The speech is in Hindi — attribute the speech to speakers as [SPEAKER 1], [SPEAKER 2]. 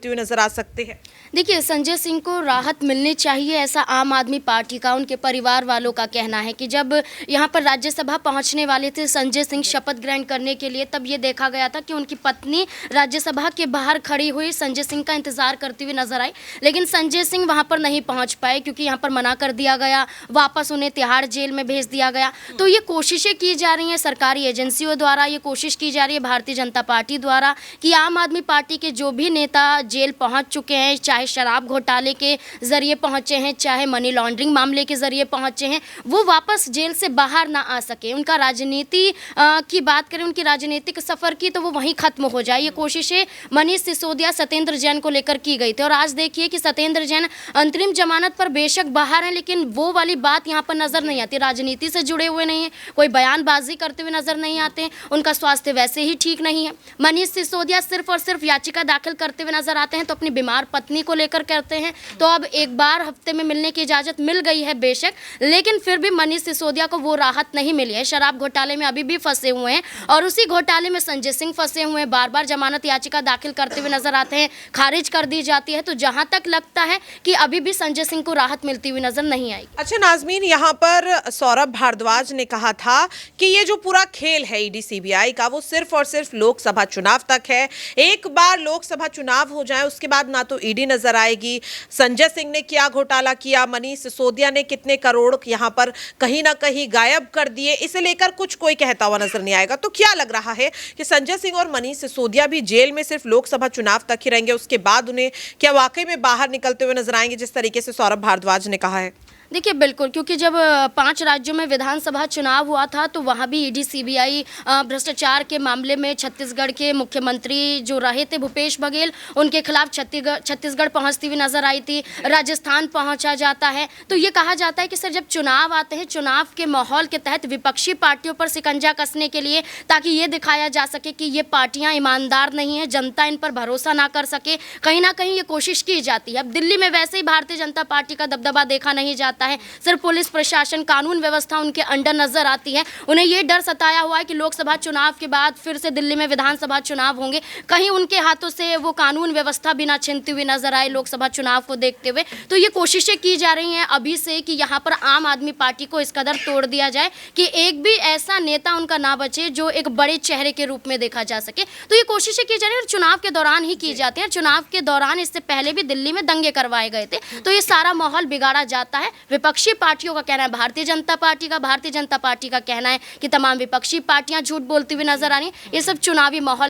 [SPEAKER 1] मिलती हुई नजर आ सकती है?
[SPEAKER 2] देखिए, संजय सिंह को राहत मिलनी चाहिए, ऐसा आम आदमी पार्टी का, उनके परिवार वालों का कहना है कि जब यहाँ पर राज्यसभा पहुँचने वाले थे संजय सिंह शपथ ग्रहण करने के लिए, तब ये देखा गया था कि उनकी पत्नी राज्यसभा के बाहर खड़ी हुई संजय सिंह का इंतजार करती हुई नजर आई। लेकिन संजय सिंह वहाँ पर नहीं पहुँच पाए क्योंकि यहाँ पर मना कर दिया गया, वापस उन्हें तिहाड़ जेल में भेज दिया गया। तो ये कोशिशें की जा रही हैं सरकारी एजेंसियों द्वारा, ये कोशिश की जा रही है भारतीय जनता पार्टी द्वारा कि आम आदमी पार्टी के जो भी नेता जेल पहुँच चुके हैं, चाहे शराब घोटाले के जरिए पहुंचे हैं, चाहे मनी लॉन्ड्रिंग मामले के जरिए पहुंचे हैं, वो वापस जेल से बाहर ना आ सके। उनका राजनीति की बात करें, उनकी राजनीतिक सफर की, तो वो वहीं खत्म हो जाए। ये कोशिशें मनीष सिसोदिया, सत्येंद्र जैन को लेकर की गई थी और आज देखिए कि सत्येंद्र जैन अंतरिम जमानत पर बेशक बाहर हैं, लेकिन वो वाली बात यहाँ पर नजर नहीं आती। राजनीति से जुड़े हुए नहीं है, कोई बयानबाजी करते हुए नजर नहीं आते, उनका स्वास्थ्य वैसे ही ठीक नहीं है। मनीष सिसोदिया सिर्फ और सिर्फ याचिका दाखिल करते हुए नजर आते हैं तो अपनी बीमार पत्नी को लेकर करते हैं। तो अब एक बार हफ्ते में मिलने की इजाजत मिल गई है बेशक, लेकिन फिर भी मनीष सिसोदिया को वो राहत नहीं मिली है। शराब घोटाले में अभी भी फंसे हुए हैं और उसी घोटाले में संजय सिंह फंसे हुए हैं। बार बार जमानत याचिका दाखिल करते हुए नजर आते हैं, खारिज कर दी जाती है। तो जहां तक लगता है कि अभी भी संजय सिंह को राहत मिलती हुई नजर नहीं आई।
[SPEAKER 1] अच्छा नाजमीन, यहाँ पर सौरभ भारद्वाज ने कहा था कि ये जो पूरा खेल है ईडी सीबीआई का, वो सिर्फ और सिर्फ लोकसभा चुनाव तक है। एक बार लोकसभा चुनाव हो जाए उसके बाद ना तो ईडी नजर आएगी, संजय सिंह ने क्या घोटाला किया, मनीष सिसोदिया ने कितने करोड़ यहाँ पर कहीं ना कहीं गायब कर दिए, इसे लेकर कुछ कोई कहता हुआ नजर नहीं आएगा। तो क्या लग रहा है कि संजय सिंह और मनीष सिसोदिया भी जेल में सिर्फ लोकसभा चुनाव तक ही रहेंगे, उसके बाद उन्हें क्या वाकई में बाहर निकलते हुए नजर आएंगे, जिस तरीके से सौरभ भारद्वाज ने कहा है?
[SPEAKER 2] देखिए बिल्कुल, क्योंकि जब 5 राज्यों में विधानसभा चुनाव हुआ था तो वहाँ भी ईडी सीबीआई भ्रष्टाचार के मामले में छत्तीसगढ़ के मुख्यमंत्री जो रहे थे भूपेश बघेल, उनके खिलाफ छत्तीसगढ़ पहुँचती हुई नजर आई थी, राजस्थान पहुँचा जाता है। तो ये कहा जाता है कि सर जब चुनाव आते हैं, चुनाव के माहौल के तहत विपक्षी पार्टियों पर शिकंजा कसने के लिए, ताकि ये दिखाया जा सके कि ये पार्टियाँ ईमानदार नहीं हैं, जनता इन पर भरोसा ना कर सके, कहीं ना कहीं ये कोशिश की जाती है। अब दिल्ली में वैसे ही भारतीय जनता पार्टी का दबदबा देखा नहीं जाता है, सिर्फ पुलिस प्रशासन, कानून व्यवस्था उनके अंडर नजर आती है। उन्हें यह डर सताया हुआ है कि लोकसभा चुनाव के बाद फिर से दिल्ली में विधानसभा चुनाव होंगे, कहीं उनके हाथों से वो कानून व्यवस्था भी ना छिनती हुई नजर आए लोकसभा चुनाव को देखते हुए। तो ये कोशिशें की जा रही हैं अभी से कि यहाँ पर आम आदमी पार्टी को इस कदर तोड़ दिया जाए कि एक भी ऐसा नेता उनका ना बचे जो एक बड़े चेहरे के रूप में देखा जा सके। तो ये कोशिशें की जा रही है और चुनाव के दौरान ही की जाती है। चुनाव के दौरान इससे पहले भी दिल्ली में दंगे करवाए गए थे, तो ये सारा माहौल बिगाड़ा जाता है। विपक्षी पार्टियों का कहना है, भारतीय जनता पार्टी का कहना है कि तमाम विपक्षी पार्टियां झूठ बोलती हुई नजर आ रही हैं। ये सब चुनावी माहौल